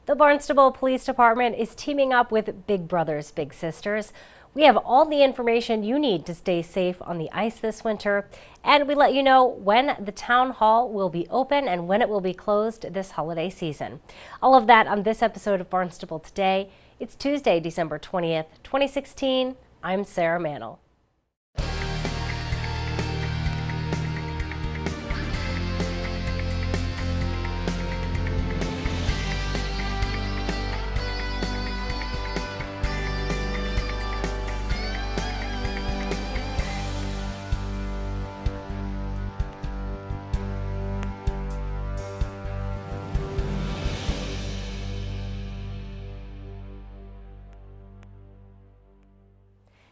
The Barnstable Police Department is teaming up with Big Brothers Big Sisters. We have all the information you need to stay safe on the ice this winter, and we let you know when the town hall will be open and when it will be closed this holiday season. All of that on this episode of Barnstable Today. It's Tuesday, December 20th, 2016. I'm Sarah Mantle.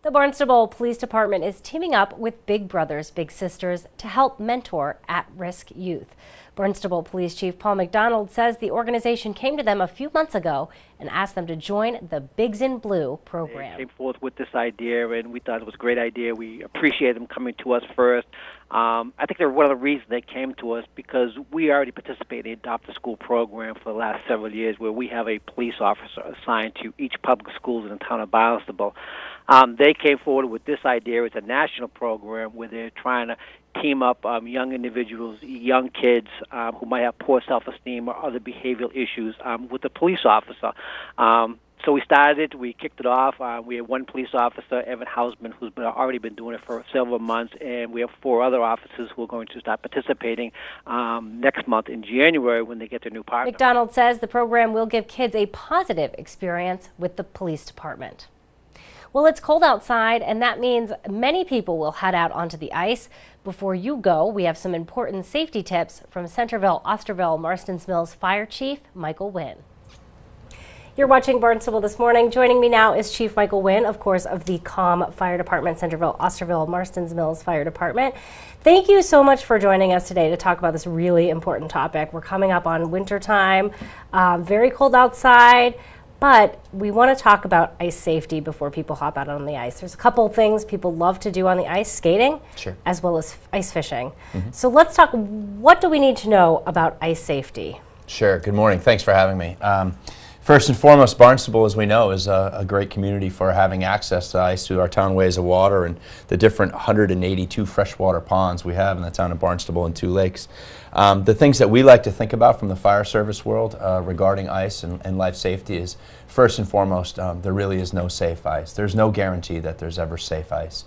The Barnstable Police Department is teaming up with Big Brothers Big Sisters to help mentor at-risk youth. Barnstable Police Chief Paul McDonald says the organization came to them a few months ago and asked them to join the Bigs in Blue program. They came forth with this idea, and we thought it was a great idea. We appreciate them coming to us first. I think they're one of the reasons they came to us because we already participate in the Adopt a School program for the last several years, where we have a police officer assigned to each public schools in the town of Barnstable. They came forward with this idea. It's a national program where they're trying to team up young individuals, young kids who might have poor self-esteem or other behavioral issues with the police officer. So we started it. We kicked it off. We have one police officer, Evan Hausman, who's already been doing it for several months, and we have 4 other officers who are going to start participating next month in January when they get their new partner. McDonald says the program will give kids a positive experience with the police department. Well, it's cold outside, and that means many people will head out onto the ice. Before you go, we have some important safety tips from Centerville, Osterville, Marston's Mills Fire Chief Michael Wynn. You're watching Barnstable This Morning. Joining me now is Chief Michael Wynn, of course, of the COM Fire Department, Centerville, Osterville, Marston's Mills Fire Department. Thank you so much for joining us today to talk about this really important topic. We're coming up on winter time, very cold outside. But we want to talk about ice safety before people hop out on the ice. There's a couple of things people love to do on the ice, skating, sure, as well as ice fishing. So let's talk, what do we need to know about ice safety? Sure, good morning, thanks for having me. First and foremost, Barnstable, as we know, is a great community for having access to ice through our townways of water and the different 182 freshwater ponds we have in the town of Barnstable and 2 lakes. The things that we like to think about from the fire service world regarding ice and life safety is, first and foremost, there really is no safe ice. There's no guarantee that there's ever safe ice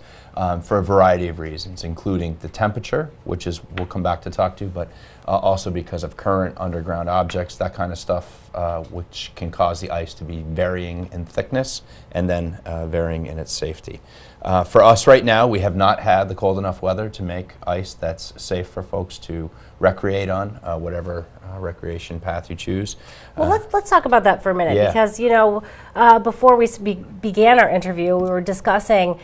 for a variety of reasons, including the temperature, which is we'll come back to talk to, but also because of current underground objects, that kind of stuff, which can cause the ice to be varying in thickness and then varying in its safety. For us right now, we have not had the cold enough weather to make ice that's safe for folks to recreate on, whatever recreation path you choose. Well, let's talk about that for a minute, yeah, because before we began our interview, we were discussing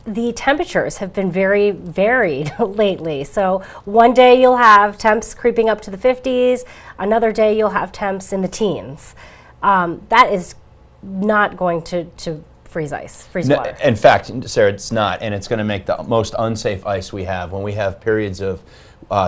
the temperatures have been very varied lately. So one day you'll have temps creeping up to the 50s, another day you'll have temps in the teens. That is not going to freeze water. In fact, Sarah, it's not, and it's going to make the most unsafe ice we have. When we have periods of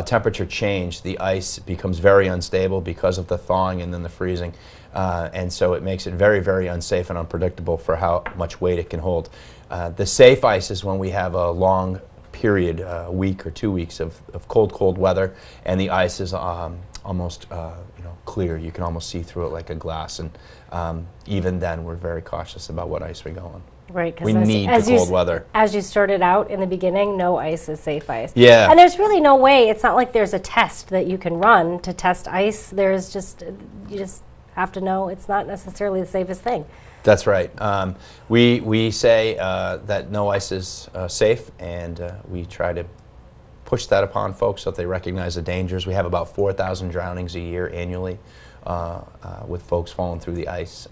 temperature change, the ice becomes very unstable because of the thawing and then the freezing, and so it makes it very, very unsafe and unpredictable for how much weight it can hold. The safe ice is when we have a long period, a week or 2 weeks of cold weather, and the ice is almost clear. You can almost see through it like a glass, and even then we're very cautious about what ice we go on. Right, because we need the cold weather. As you started out in the beginning, no ice is safe ice. Yeah. And there's really no way, it's not like there's a test that you can run to test ice. There's just, you just have to know it's not necessarily the safest thing. That's right. We say that no ice is safe, and we try to push that upon folks so that they recognize the dangers. We have about 4,000 drownings a year annually with folks falling through the ice,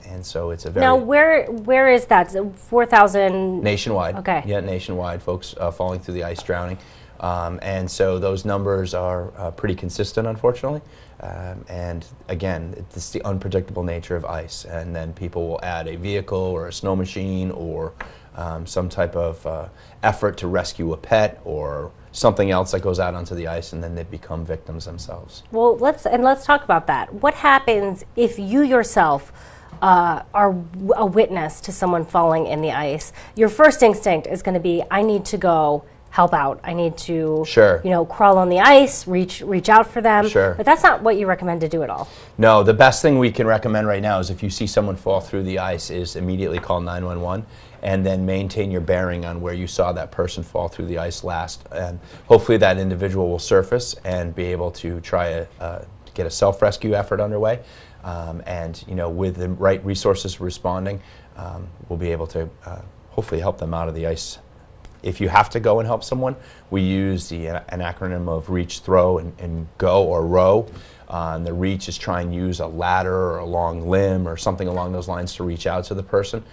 and so it's a very... Now, where is that? 4,000? Nationwide. Okay. Yeah, nationwide, folks falling through the ice, drowning. And so those numbers are pretty consistent, unfortunately. And again, it's the unpredictable nature of ice. And then people will add a vehicle or a snow machine or some type of effort to rescue a pet or something else that goes out onto the ice, and then they become victims themselves. Well, let's talk about that. What happens if you yourself are a witness to someone falling in the ice? Your first instinct is going to be, I need to go help out. I need to, crawl on the ice, reach out for them. Sure. But that's not what you recommend to do at all. No, the best thing we can recommend right now is if you see someone fall through the ice is immediately call 911 and then maintain your bearing on where you saw that person fall through the ice last. And hopefully that individual will surface and be able to try to get a self-rescue effort underway. And with the right resources responding, we'll be able to hopefully help them out of the ice. If you have to go and help someone, we use an acronym of reach, throw, and go, or row. And the reach is try and use a ladder or a long limb or something along those lines to reach out to the person.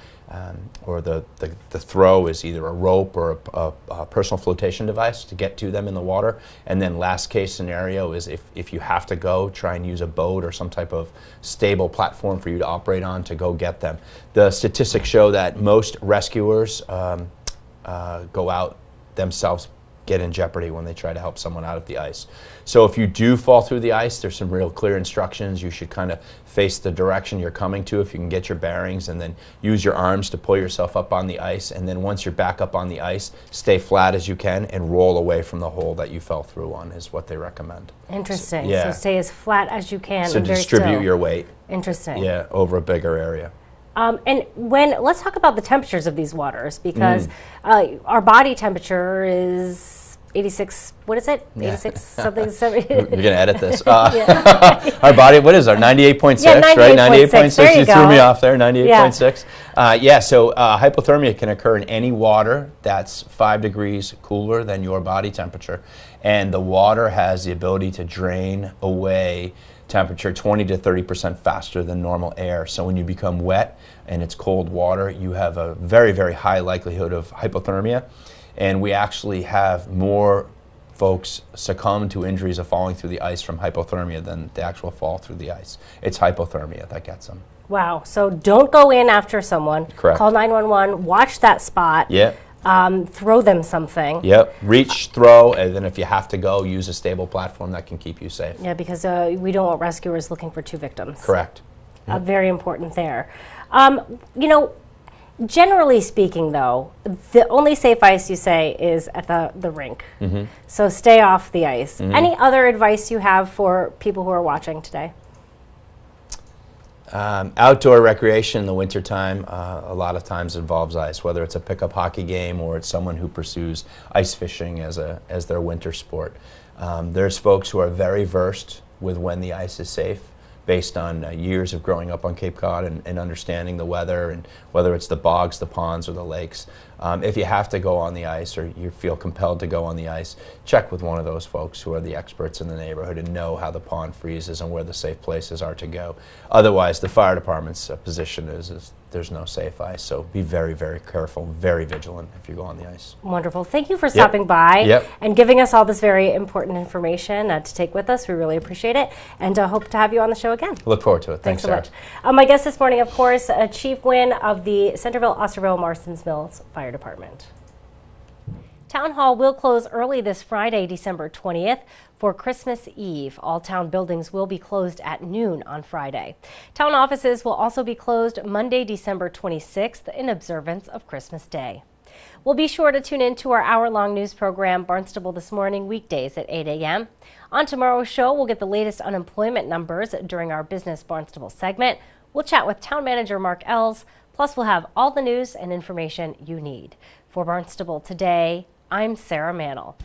Or the throw is either a rope or a personal flotation device to get to them in the water. And then last case scenario is if you have to go, try and use a boat or some type of stable platform for you to operate on to go get them. The statistics show that most rescuers go out themselves, get in jeopardy when they try to help someone out of the ice. So if you do fall through the ice, there's some real clear instructions. You should kind of face the direction you're coming to if you can get your bearings, and then use your arms to pull yourself up on the ice. And then once you're back up on the ice, stay flat as you can and roll away from the hole that you fell through on is what they recommend. Interesting. So, yeah. So stay as flat as you can. So and very distribute still. your weight. Interesting. Yeah, over a bigger area. And let's talk about the temperatures of these waters, because our body temperature is 86, what is it? 86 something, 70. You're going to edit this. Our body, what is our 98.6, right? 98.6, you threw me off there, 98.6. So hypothermia can occur in any water that's 5 degrees cooler than your body temperature. And the water has the ability to drain away temperature 20 to 30% faster than normal air. So when you become wet and it's cold water, you have a very, very high likelihood of hypothermia. And we actually have more folks succumb to injuries of falling through the ice from hypothermia than the actual fall through the ice. It's hypothermia that gets them. Wow. So don't go in after someone. Correct. Call 911, watch that spot. Yeah. Throw them something. Yep. Reach, throw, and then if you have to go, use a stable platform that can keep you safe. Yeah, because we don't want rescuers looking for 2 victims. Correct. Very important there. Generally speaking, though, the only safe ice you say is at the rink. So stay off the ice. Any other advice you have for people who are watching today? Outdoor recreation in the wintertime a lot of times involves ice, whether it's a pickup hockey game or it's someone who pursues ice fishing as their winter sport. There's folks who are very versed with when the ice is safe, based on years of growing up on Cape Cod and understanding the weather, and whether it's the bogs, the ponds, or the lakes. If you have to go on the ice or you feel compelled to go on the ice, check with one of those folks who are the experts in the neighborhood and know how the pond freezes and where the safe places are to go. Otherwise, the fire department's position is there's no safe ice, so be very, very careful, very vigilant if you go on the ice. Wonderful. Thank you for stopping by and giving us all this very important information to take with us. We really appreciate it, and hope to have you on the show again. Look forward to it. Thanks so Sarah. much. My guest this morning, of course, Chief Wynn of the Centerville, Osterville, Marston's Mills Fire Department. Town Hall will close early this Friday, December 20th, for Christmas Eve. All town buildings will be closed at noon on Friday. Town offices will also be closed Monday, December 26th, in observance of Christmas Day. We'll be sure to tune in to our hour-long news program, Barnstable This Morning, weekdays at 8 a.m. On tomorrow's show, we'll get the latest unemployment numbers during our Business Barnstable segment. We'll chat with Town Manager Mark Ells, plus we'll have all the news and information you need. For Barnstable Today, I'm Sarah Mannel.